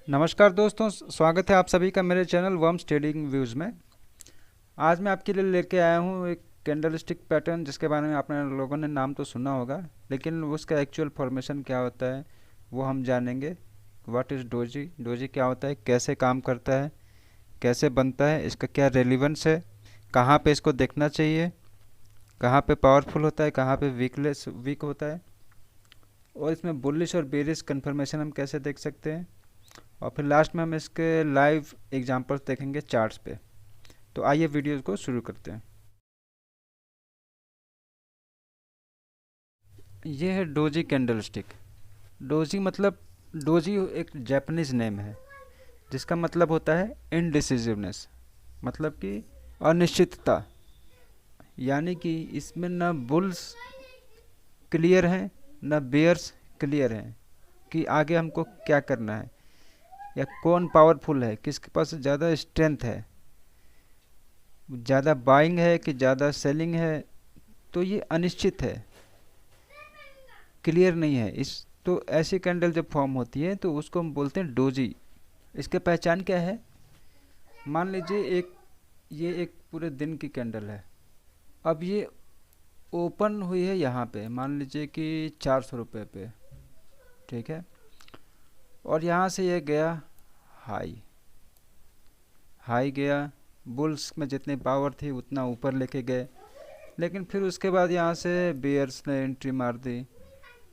नमस्कार दोस्तों, स्वागत है आप सभी का मेरे चैनल वर्म्स ट्रेडिंग व्यूज़ में। आज मैं आपके लिए लेके आया हूँ एक कैंडल स्टिक पैटर्न जिसके बारे में आपने लोगों ने नाम तो सुना होगा, लेकिन उसका एक्चुअल फॉर्मेशन क्या होता है वो हम जानेंगे। व्हाट इज़ डोजी, डोजी क्या होता है, कैसे काम करता है, कैसे बनता है, इसका क्या रेलिवेंस है, कहाँ पे इसको देखना चाहिए, कहाँ पे पावरफुल होता है, कहाँ पे वीक होता है, और इसमें बुलिश और बेरिश कन्फर्मेशन हम कैसे देख सकते हैं। और फिर लास्ट में हम इसके लाइव एग्जांपल्स देखेंगे चार्ट्स पे। तो आइए वीडियो को शुरू करते हैं। ये है डोजी कैंडल स्टिक। डोजी मतलब, डोजी एक जापानीज नेम है जिसका मतलब होता है इनडिसिसिवनेस, मतलब कि अनिश्चितता। यानी कि इसमें न बुल्स क्लियर हैं न बेयर्स क्लियर हैं कि आगे हमको क्या करना है या कौन पावरफुल है, किसके पास ज़्यादा स्ट्रेंथ है, ज़्यादा बाइंग है कि ज़्यादा सेलिंग है। तो ये अनिश्चित है, क्लियर नहीं है। इस तो ऐसी कैंडल जब फॉर्म होती है तो उसको हम बोलते हैं डोजी। इसके पहचान क्या है? मान लीजिए ये एक पूरे दिन की कैंडल है। अब ये ओपन हुई है यहाँ पे, मान लीजिए कि 400 रुपये पे, ठीक है। और यहाँ से ये गया हाई, हाई गया, बुल्स में जितनी पावर थी उतना ऊपर लेके गए, लेकिन फिर उसके बाद यहाँ से बेयर्स ने एंट्री मार दी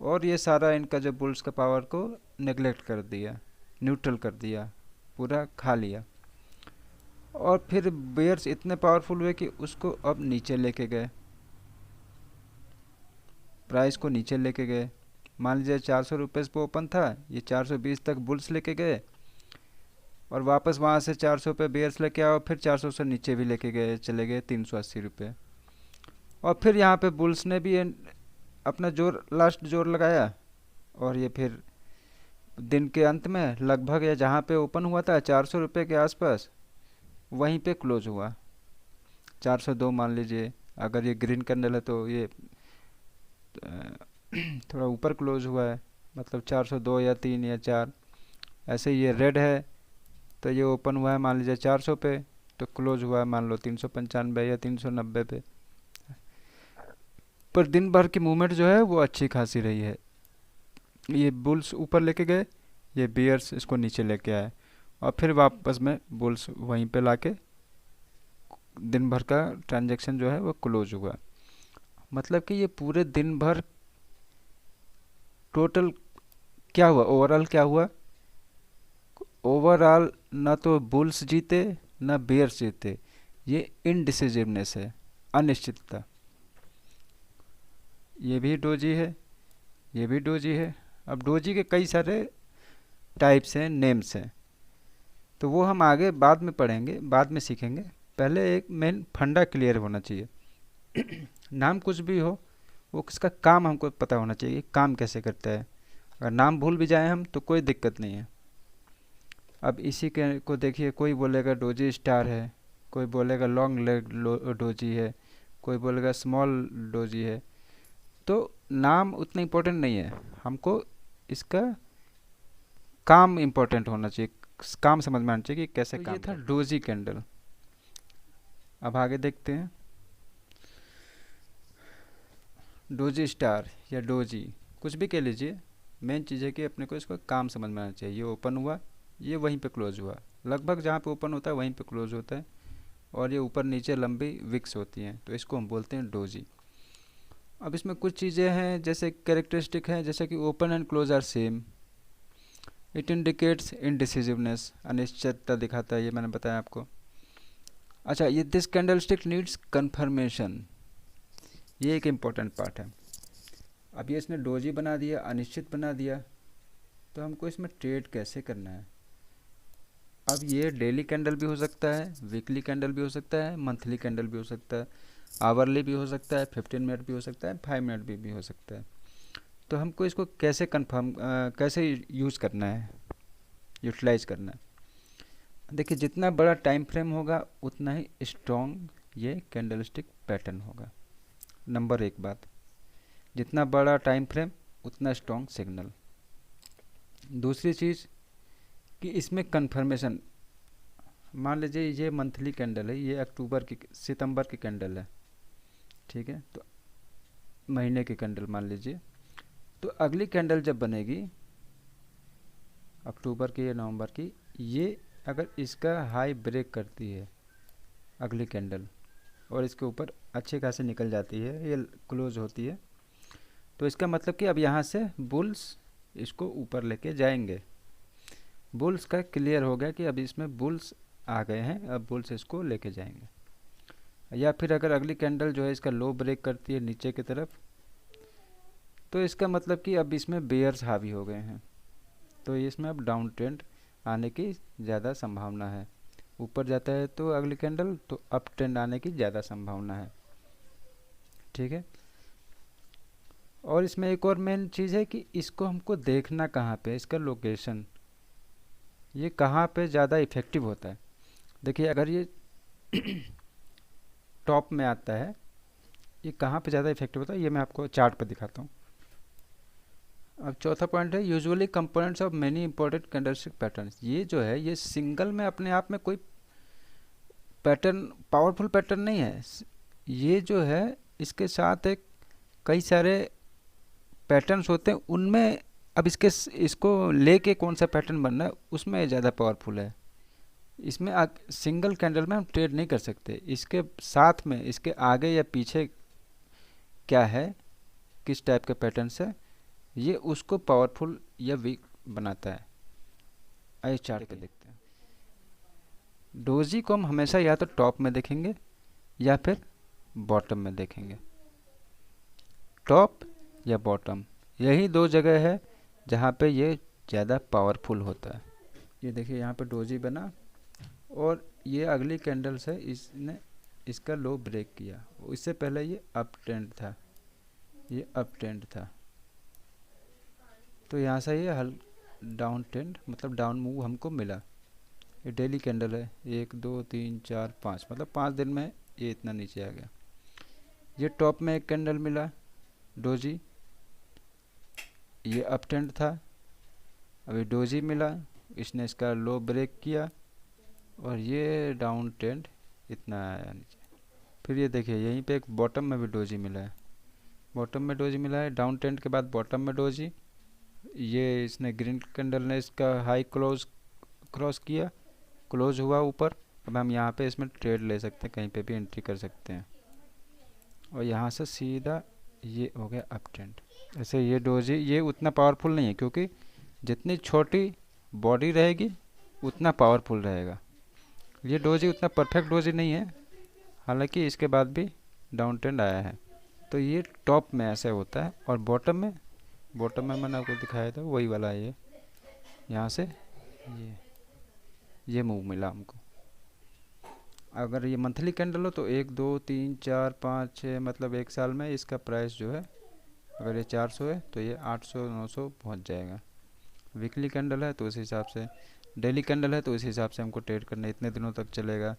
और ये सारा इनका जो बुल्स का पावर को नेगलेक्ट कर दिया, न्यूट्रल कर दिया, पूरा खा लिया। और फिर बेयर्स इतने पावरफुल हुए कि उसको अब नीचे लेके गए, प्राइस को नीचे लेके गए। मान लीजिए 400 रुपये पे ओपन था, ये 420 तक बुल्स लेके गए और वापस वहाँ से 400 पे बेयर्स लेके आओ, फिर 400 से नीचे भी लेके गए, चले गए 380 रुपये। और फिर यहाँ पे बुल्स ने भी अपना जोर, लास्ट जोर लगाया और ये फिर दिन के अंत में लगभग या जहाँ पे ओपन हुआ था 400 रुपये के आसपास, वहीं पे क्लोज हुआ 402 मान लीजिए। अगर ये ग्रीन कैंडल है तो ये थोड़ा ऊपर क्लोज हुआ है, मतलब 402 या 3 या 4। ऐसे ये रेड है तो ये ओपन हुआ है मान लीजिए 400 पे, तो क्लोज हुआ है मान लो 395 या 390 पे। पर दिन भर की मूवमेंट जो है वो अच्छी खासी रही है। ये बुल्स ऊपर लेके गए, ये बियर्स इसको नीचे लेके आए और फिर वापस में बुल्स वहीं पे लाके दिन भर का ट्रांजैक्शन जो है वो क्लोज हुआ। मतलब कि ये पूरे दिन भर टोटल क्या हुआ, ओवरऑल क्या हुआ? ओवरऑल ना तो बुल्स जीते ना बियर्स जीते। ये इनडिसिजिवनेस है, अनिश्चितता। ये भी डोजी है, ये भी डोजी है। अब डोजी के कई सारे टाइप्स हैं, नेम्स हैं, तो वो हम आगे बाद में पढ़ेंगे, बाद में सीखेंगे। पहले एक मेन फंडा क्लियर होना चाहिए। नाम कुछ भी हो, वो किसका काम हमको पता होना चाहिए, काम कैसे करता है। अगर नाम भूल भी जाए हम तो कोई दिक्कत नहीं है। अब इसी के को देखिए, कोई बोलेगा डोजी स्टार है, कोई बोलेगा लॉन्ग लेग डोजी है, कोई बोलेगा स्मॉल डोजी है। तो नाम उतना इम्पोर्टेंट नहीं है, हमको इसका काम इम्पोर्टेंट होना चाहिए, काम समझ में आना चाहिए कि कैसे काम। ये था डोजी कैंडल। अब आगे देखते हैं डोजी स्टार या डोजी, कुछ भी कह लीजिए। मेन चीज़ है कि अपने को इसका काम समझ में आना चाहिए। ये ओपन हुआ, ये वहीं पे क्लोज हुआ, लगभग जहाँ पे ओपन होता है वहीं पे क्लोज होता है, और ये ऊपर नीचे लंबी विक्स होती हैं, तो इसको हम बोलते हैं डोजी। अब इसमें कुछ चीज़ें हैं जैसे कैरेक्टरिस्टिक हैं, जैसे कि open and close are same, it indicates indecisiveness, अनिश्चितता दिखाता है, ये मैंने बताया आपको। अच्छा, ये this candlestick needs confirmation, ये एक इम्पॉर्टेंट पार्ट है। अब ये इसने डोजी बना दिया, अनिश्चित बना दिया, तो हमको इसमें ट्रेड कैसे करना है। अब ये डेली कैंडल भी हो सकता है, वीकली कैंडल भी हो सकता है, मंथली कैंडल भी हो सकता है, आवरली भी हो सकता है, 15 मिनट भी हो सकता है, 5 मिनट भी हो सकता है। तो हमको इसको कैसे कैसे यूज़ करना है, यूटिलाइज करना है। देखिए, जितना बड़ा टाइम फ्रेम होगा उतना ही स्ट्रॉन्ग ये कैंडल स्टिक पैटर्न होगा। नंबर एक बात, जितना बड़ा टाइम फ्रेम उतना स्ट्रॉन्ग सिग्नल। दूसरी चीज़ कि इसमें कन्फर्मेशन, मान लीजिए ये मंथली कैंडल है, ये सितंबर की कैंडल है, ठीक है, तो महीने की कैंडल मान लीजिए, तो अगली कैंडल जब बनेगी अक्टूबर की या नवंबर की, ये अगर इसका हाई ब्रेक करती है अगली कैंडल और इसके ऊपर अच्छे खासे निकल जाती है, ये क्लोज होती है, तो इसका मतलब कि अब यहाँ से बुल्स इसको ऊपर लेके जाएंगे। बुल्स का क्लियर हो गया कि अब इसमें बुल्स आ गए हैं, अब बुल्स इसको लेके जाएंगे। या फिर अगर अगली कैंडल जो है इसका लो ब्रेक करती है नीचे की तरफ, तो इसका मतलब कि अब इसमें बेयर्स हावी हो गए हैं, तो इसमें अब डाउन ट्रेंड आने की ज़्यादा संभावना है। ऊपर जाता है तो अगली कैंडल, तो अप ट्रेंड आने की ज़्यादा संभावना है, ठीक है। और इसमें एक और मेन चीज़ है कि इसको हमको देखना कहाँ पे, इसका लोकेशन, ये कहाँ पे ज़्यादा इफ़ेक्टिव होता है। देखिए अगर ये टॉप में आता है, ये कहाँ पे ज़्यादा इफेक्टिव होता है, ये मैं आपको चार्ट पर दिखाता हूँ। अब चौथा पॉइंट है usually components of many important candlestick patterns. ये जो है ये सिंगल में अपने आप में कोई पैटर्न, पावरफुल पैटर्न नहीं है, ये जो है इसके साथ एक कई सारे पैटर्न्स होते हैं, उनमें अब इसको लेके कौन सा पैटर्न बनना है उसमें ज़्यादा पावरफुल है। इसमें सिंगल कैंडल में हम ट्रेड नहीं कर सकते, इसके साथ में इसके आगे या पीछे क्या है, किस टाइप के पैटर्न से, ये उसको पावरफुल या वीक बनाता है। आइए चार्ट पे देखते हैं। डोजी को हम हमेशा या तो टॉप में देखेंगे या फिर बॉटम में देखेंगे, टॉप या बॉटम, यही दो जगह है जहाँ पे ये ज़्यादा पावरफुल होता है। ये देखिए यहाँ पे डोजी बना और ये अगली कैंडल से इसने इसका लो ब्रेक किया, इससे पहले ये अप ट्रेंड था, ये अप ट्रेंड था, तो यहाँ से ये डाउन ट्रेंड मतलब डाउन मूव हमको मिला। ये डेली कैंडल है, 1 2 3 4 5, मतलब 5 दिन में ये इतना नीचे आ गया। ये टॉप में एक कैंडल मिला डोजी, ये अप ट्रेंड था, अभी डोजी मिला, इसने इसका लो ब्रेक किया और ये डाउन ट्रेंड इतना आया नीचे। फिर ये देखिए यहीं पे एक बॉटम में भी डोजी मिला है, बॉटम में डोजी मिला है, डाउन ट्रेंड के बाद बॉटम में डोजी, ये इसने ग्रीन कैंडल ने इसका हाई क्रॉस किया, क्लोज हुआ ऊपर। अब हम यहाँ पे इसमें ट्रेड ले सकते हैं, कहीं पे भी एंट्री कर सकते हैं, और यहाँ से सीधा ये हो गया अप ट्रेंड। ऐसे ये डोजी ये उतना पावरफुल नहीं है, क्योंकि जितनी छोटी बॉडी रहेगी उतना पावरफुल रहेगा। ये डोजी उतना परफेक्ट डोजी नहीं है, हालांकि इसके बाद भी डाउन ट्रेंड आया है। तो ये टॉप में ऐसे होता है, और बॉटम में मैंने आपको दिखाया था वही वाला है, ये यहाँ से ये मूव मिला हमको। अगर ये मंथली कैंडल हो तो 1 2 3 4 5 6, मतलब एक साल में इसका प्राइस जो है, अगर ये 400 है तो ये 800 900 पहुँच जाएगा। वीकली कैंडल है तो उस हिसाब से, डेली कैंडल है तो उस हिसाब से हमको ट्रेड करना है, इतने दिनों तक चलेगा।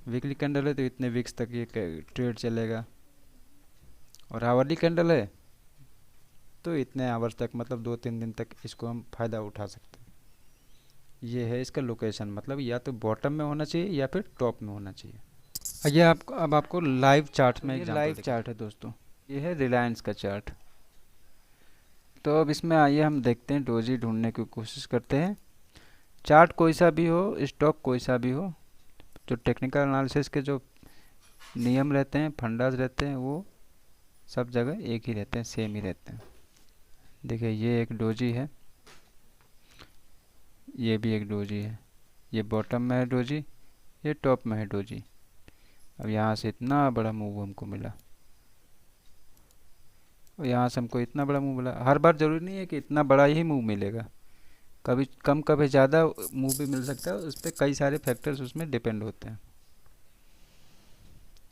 वीकली कैंडल है तो इतने वीक्स तक ये ट्रेड चलेगा, और आवर्ली कैंडल है तो इतने आवर्स तक, मतलब 2-3 दिन तक इसको हम फ़ायदा उठा सकते हैं। ये है इसका लोकेशन, मतलब या तो बॉटम में होना चाहिए या फिर टॉप में होना चाहिए। ये अब आपको लाइव चार्ट में, लाइव चार्ट है दोस्तों, ये है रिलायंस का चार्ट। तो अब इसमें आइए हम देखते हैं, डोजी ढूंढने की कोशिश करते हैं। चार्ट कोई सा भी हो, स्टॉक कोई सा भी हो, जो टेक्निकल एनालिसिस के जो नियम रहते हैं, फंडास रहते हैं, वो सब जगह एक ही रहते हैं, सेम ही रहते हैं। देखिए ये एक डोजी है, ये भी एक डोजी है, ये बॉटम में है डोजी, ये टॉप में है डोजी। अब यहाँ से इतना बड़ा मूव हमको मिला, और यहाँ से हमको इतना बड़ा मूव मिला। हर बार ज़रूरी नहीं है कि इतना बड़ा ही मूव मिलेगा, कभी कम कभी ज़्यादा मूव भी मिल सकता है, उस पर कई सारे फैक्टर्स उसमें डिपेंड होते हैं।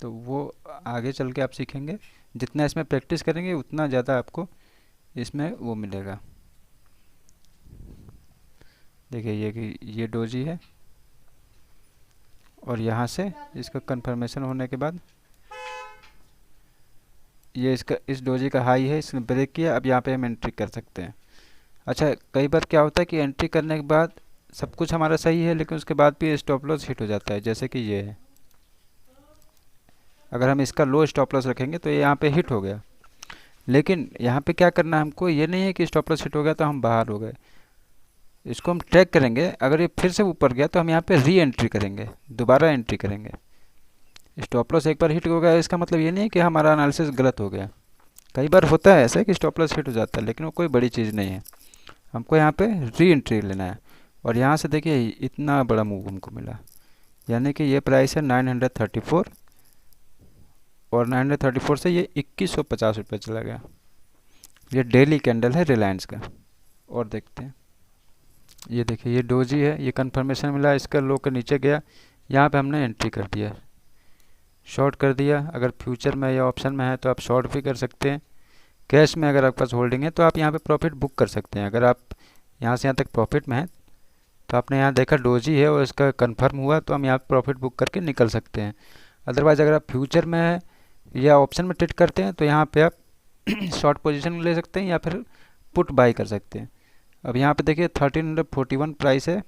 तो वो आगे चल के आप सीखेंगे, जितना इसमें प्रैक्टिस करेंगे उतना ज़्यादा आपको इसमें वो मिलेगा। देखिए ये डोजी है, और यहाँ से इसका कंफर्मेशन होने के बाद ये इस डोजी का हाई है, इसने ब्रेक किया, अब यहाँ पे हम एंट्री कर सकते हैं। अच्छा, कई बार क्या होता है कि एंट्री करने के बाद सब कुछ हमारा सही है, लेकिन उसके बाद भी स्टॉप लॉस हिट हो जाता है, जैसे कि ये है। अगर हम इसका लो स्टॉप लॉस रखेंगे तो ये यहाँ पे हिट हो गया, लेकिन यहाँ पे क्या करना है हमको, ये नहीं है कि स्टॉप लॉस हिट हो गया तो हम बाहर हो गए। इसको हम ट्रैक करेंगे, अगर ये फिर से ऊपर गया तो हम यहाँ पे री एंट्री करेंगे, दोबारा एंट्री करेंगे। स्टॉप लॉस एक बार हिट हो गया, इसका मतलब ये नहीं है कि हमारा एनालिसिस गलत हो गया। कई बार होता है ऐसा कि स्टॉप लॉस हिट हो जाता है, लेकिन वो कोई बड़ी चीज़ नहीं है। हमको यहाँ पे री एंट्री लेना है। और यहाँ से देखिए इतना बड़ा मूव हमको मिला, यानी कि ये प्राइस है 934, और 934 से ये 2150 रुपये चला गया। ये डेली कैंडल है रिलायंस का। और देखते हैं, ये देखिए ये डोजी है, ये कंफर्मेशन मिला, इसका लो के नीचे गया, यहाँ पे हमने एंट्री कर दिया, शॉर्ट कर दिया। अगर फ्यूचर में या ऑप्शन में है तो आप शॉर्ट भी कर सकते हैं। कैश में अगर आपके पास होल्डिंग है तो आप यहाँ पे प्रॉफिट बुक कर सकते हैं। अगर आप यहाँ से यहाँ तक प्रॉफिट में है तो आपने यहाँ देखा डोजी है और इसका कंफर्म हुआ तो हम यहाँ प्रॉफिट बुक करके निकल सकते हैं। अदरवाइज़ अगर आप फ्यूचर में है या ऑप्शन में ट्रेड करते हैं तो यहाँ पे आप शॉर्ट पोजीशन ले सकते हैं या फिर पुट बाई कर सकते हैं। अब यहाँ पे देखिए 1341 प्राइस है,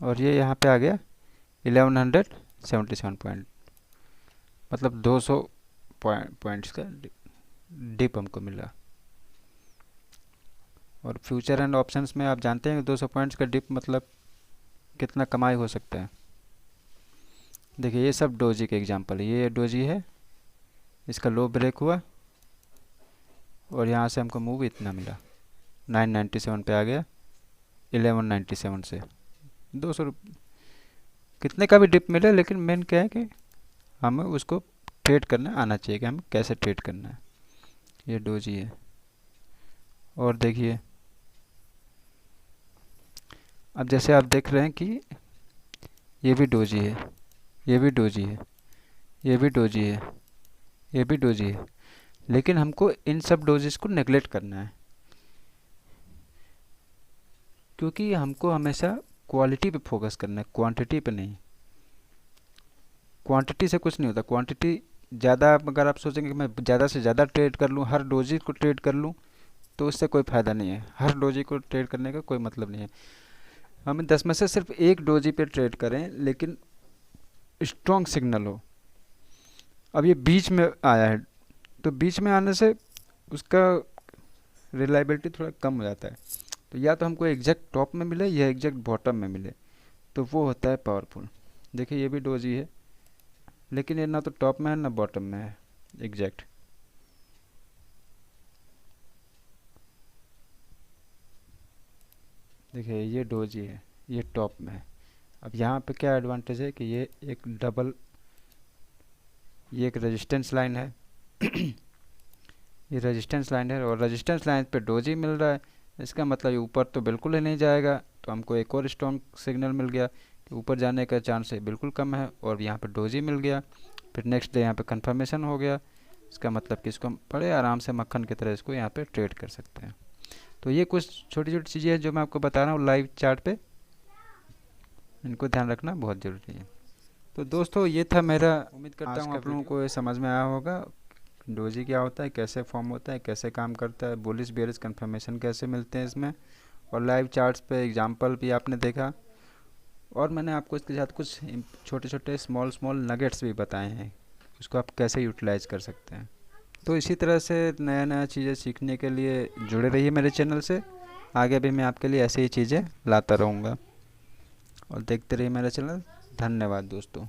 और ये यहाँ पे आ गया 1177 पॉइंट, मतलब 200 पॉइंट्स का डिप हमको मिला। और फ्यूचर एंड ऑप्शंस में आप जानते हैं कि 200 पॉइंट्स का डिप मतलब कितना कमाई हो सकता है। देखिए ये सब डोजी के एग्जांपल है, ये डोजी है, इसका लो ब्रेक हुआ और यहाँ से हमको मूव इतना मिला, 997 पे आ गया 1197 से। 200 कितने का भी डिप मिले, लेकिन मेन क्या है कि हमें उसको ट्रेड करना आना चाहिए कि हमें कैसे ट्रेड करना है। ये डोजी है। और देखिए अब जैसे आप देख रहे हैं कि ये भी डोजी है, ये भी डोजी है, ये भी डोजी है, ये भी डोजी है, लेकिन हमको इन सब डोजेस को नेगलेक्ट करना है, क्योंकि हमको हमेशा क्वालिटी पे फोकस करना है, क्वांटिटी पे नहीं। क्वांटिटी से कुछ नहीं होता। क्वांटिटी ज़्यादा अगर आप सोचेंगे कि मैं ज़्यादा से ज़्यादा ट्रेड कर लूँ, हर डोजी को ट्रेड कर लूँ, तो उससे कोई फ़ायदा नहीं है। हर डोजी को ट्रेड करने का कोई मतलब नहीं है। हमें 10 में से सिर्फ एक डोजी पे ट्रेड करें, लेकिन स्ट्रॉन्ग सिग्नल हो। अब ये बीच में आया है, तो बीच में आने से उसका रिलायबिलिटी थोड़ा कम हो जाता है। तो या तो हमको एग्जैक्ट टॉप में मिले या एग्जैक्ट बॉटम में मिले, तो वो होता है पावरफुल। देखिए ये भी डोजी है, लेकिन ये ना तो टॉप में है ना बॉटम में है एग्जैक्ट। देखिए ये डोजी है, ये टॉप में है। अब यहाँ पे क्या एडवांटेज है कि ये एक डबल, ये एक रेजिस्टेंस लाइन है ये रेजिस्टेंस लाइन है, और रेजिस्टेंस लाइन पे डोजी मिल रहा है। इसका मतलब ये ऊपर तो बिल्कुल ही नहीं जाएगा, तो हमको एक और स्ट्रॉन्ग सिग्नल मिल गया कि ऊपर जाने का चांस है बिल्कुल कम है, और यहाँ पे डोजी मिल गया। फिर नेक्स्ट डे यहाँ पे कंफर्मेशन हो गया। इसका मतलब कि इसको हम बड़े आराम से मक्खन की तरह इसको यहाँ पे ट्रेड कर सकते हैं। तो ये कुछ छोटी छोटी चीज़ें हैं जो मैं आपको बता रहा हूँ लाइव चार्ट पे, इनको ध्यान रखना बहुत ज़रूरी है। तो दोस्तों ये था मेरा, उम्मीद करता हूँ आप लोगों को ये समझ में आया होगा डोजी क्या होता है, कैसे फॉर्म होता है, कैसे काम करता है, बुलिश बेयरिश कंफर्मेशन कैसे मिलते हैं इसमें, और लाइव चार्ट्स पे एग्जांपल भी आपने देखा। और मैंने आपको इसके साथ कुछ छोटे छोटे स्मॉल नगेट्स भी बताए हैं, उसको आप कैसे यूटिलाइज कर सकते हैं। तो इसी तरह से नया नया चीज़ें सीखने के लिए जुड़े रहिए मेरे चैनल से। आगे भी मैं आपके लिए ऐसे ही चीज़ें लाता रहूँगा, और देखते रहिए मेरा चैनल। धन्यवाद दोस्तों।